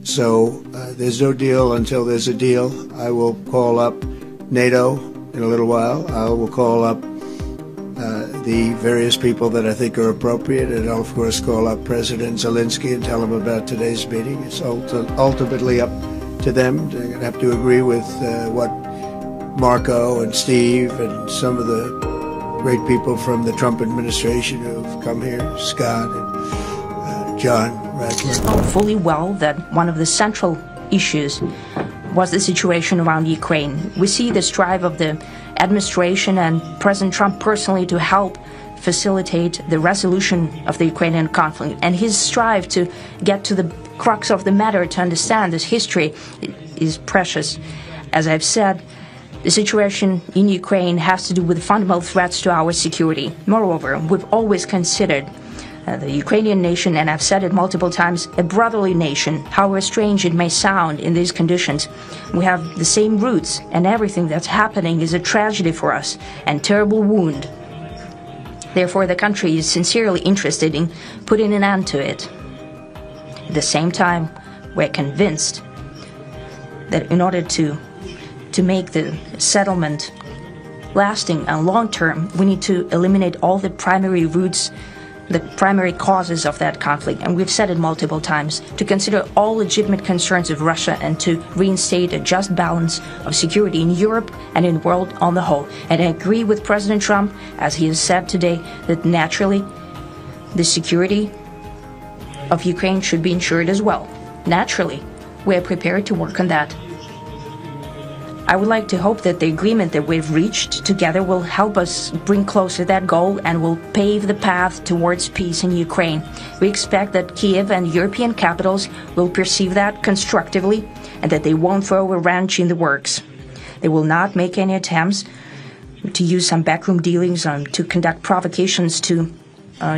So there's no deal until there's a deal. I will call up NATO in a little while. I will call up the various people that I think are appropriate, and I'll, of course, call up President Zelensky and tell him about today's meeting. It's ultimately up to them. They're going to have to agree with what Marco and Steve and some of the great people from the Trump administration who've come here, Scott and John Radcliffe. Know fully well that one of the central issues was the situation around Ukraine. We see the strive of the administration and President Trump personally to help facilitate the resolution of the Ukrainian conflict, and his strive to get to the crux of the matter, to understand this history, is precious. As I've said, the situation in Ukraine has to do with fundamental threats to our security. Moreover, we've always considered the Ukrainian nation, and I've said it multiple times, a brotherly nation. However strange it may sound in these conditions, we have the same roots, and everything that's happening is a tragedy for us and terrible wound. Therefore, the country is sincerely interested in putting an end to it. At the same time, we're convinced that in order to make the settlement lasting and long-term, we need to eliminate all the primary roots, the primary causes of that conflict, and we've said it multiple times, to consider all legitimate concerns of Russia and to reinstate a just balance of security in Europe and in the world on the whole. And I agree with President Trump, as he has said today, that naturally the security of Ukraine should be ensured as well. Naturally, we are prepared to work on that. I would like to hope that the agreement that we've reached together will help us bring closer that goal and will pave the path towards peace in Ukraine. We expect that Kiev and European capitals will perceive that constructively and that they won't throw a wrench in the works. They will not make any attempts to use some backroom dealings to conduct provocations to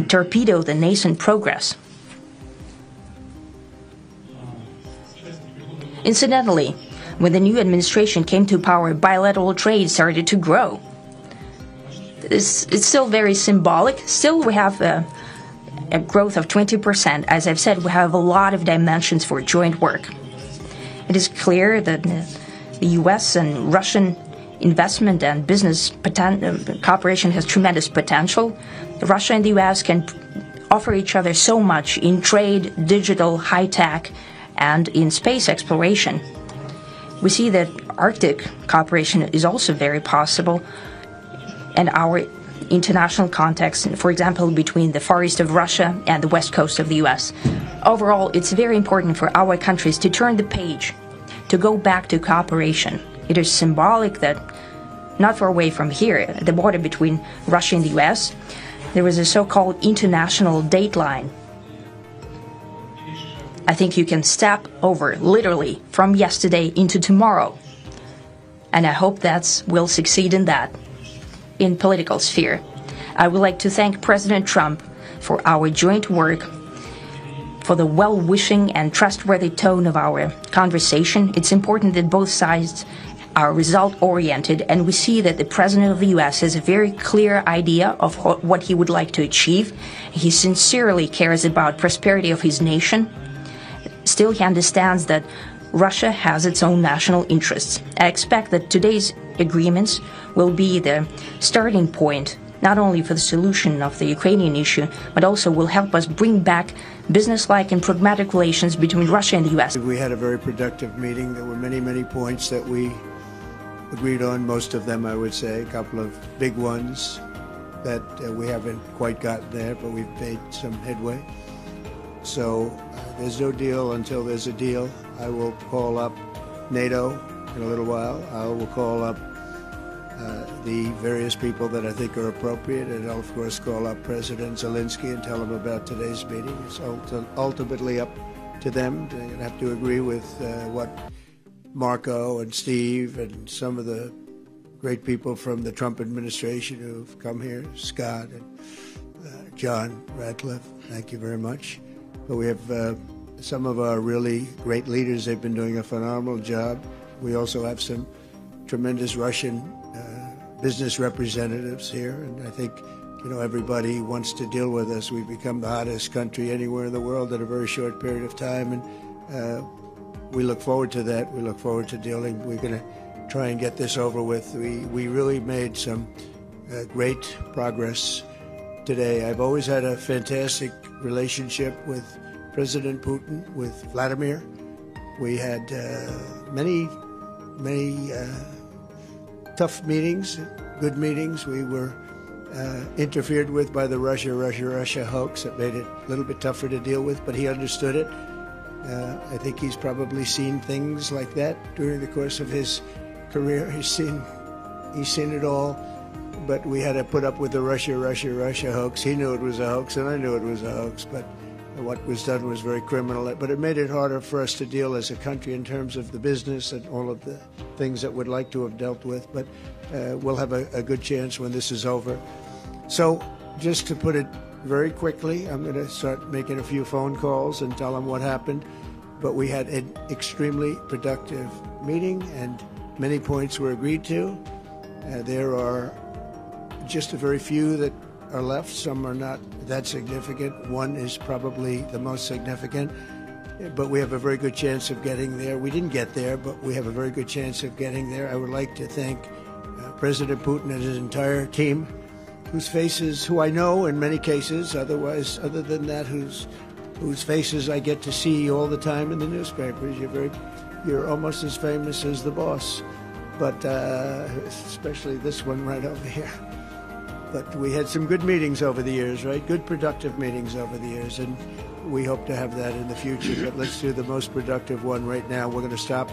torpedo the nascent progress. Incidentally, when the new administration came to power, bilateral trade started to grow. It's still very symbolic. Still, we have a growth of 20%. As I've said, we have a lot of dimensions for joint work. It is clear that the U.S. and Russian investment and business cooperation has tremendous potential. Russia and the U.S. can offer each other so much in trade, digital, high-tech, and in space exploration. We see that Arctic cooperation is also very possible, and our international context, for example, between the Far East of Russia and the West Coast of the U.S. Overall, it's very important for our countries to turn the page, to go back to cooperation. It is symbolic that not far away from here, at the border between Russia and the U.S., there was a so-called international date line. I think you can step over, literally, from yesterday into tomorrow. And I hope we'll succeed in that, in political sphere. I would like to thank President Trump for our joint work, for the well-wishing and trustworthy tone of our conversation. It's important that both sides are result-oriented, and we see that the President of the U.S. has a very clear idea of what he would like to achieve. He sincerely cares about prosperity of his nation. Still, he understands that Russia has its own national interests. I expect that today's agreements will be the starting point, not only for the solution of the Ukrainian issue, but also will help us bring back business-like and pragmatic relations between Russia and the U.S. We had a very productive meeting. There were many, many points that we agreed on, most of them, I would say, a couple of big ones that we haven't quite gotten there, but we've made some headway. So there's no deal until there's a deal. I will call up NATO in a little while. I will call up the various people that I think are appropriate, and I'll, of course, call up President Zelensky and tell him about today's meeting. It's ultimately up to them. They're going to have to agree with what Marco and Steve and some of the great people from the Trump administration who've come here, Scott and John Radcliffe. Thank you very much. But we have some of our really great leaders. They've been doing a phenomenal job. We also have some tremendous Russian business representatives here, and I think, you know, everybody wants to deal with us. We've become the hottest country anywhere in the world in a very short period of time, and we look forward to that. We look forward to dealing. We're going to try and get this over with. We really made some great progress today. I've always had a fantastic relationship with President Putin, with Vladimir. We had many tough meetings, good meetings. We were interfered with by the Russia hoax. That made it a little bit tougher to deal with, but he understood it. I think he's probably seen things like that during the course of his career. He's seen it all, but we had to put up with the Russia hoax. He knew it was a hoax, and I knew it was a hoax, but what was done was very criminal. But it made it harder for us to deal as a country in terms of the business and all of the things that we'd like to have dealt with. But we'll have a good chance when this is over. So just to put it very quickly, I'm going to start making a few phone calls and tell them what happened. But we had an extremely productive meeting, and many points were agreed to. There are just a very few that are left. Some are not that significant. One is probably the most significant, but we have a very good chance of getting there. We didn't get there, but we have a very good chance of getting there. I would like to thank President Putin and his entire team, who I know in many cases, other than that, whose faces I get to see all the time in the newspapers. You're almost as famous as the boss, but especially this one right over here. But we had some good meetings over the years, right? Good productive meetings over the years, and we hope to have that in the future. But let's do the most productive one right now. We're going to stop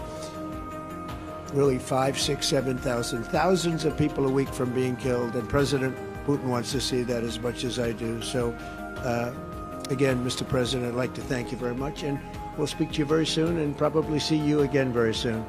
really 5, 6, 7,000, thousands of people a week from being killed, and President Putin wants to see that as much as I do. So, again, Mr. President, I'd like to thank you very much, and we'll speak to you very soon and probably see you again very soon.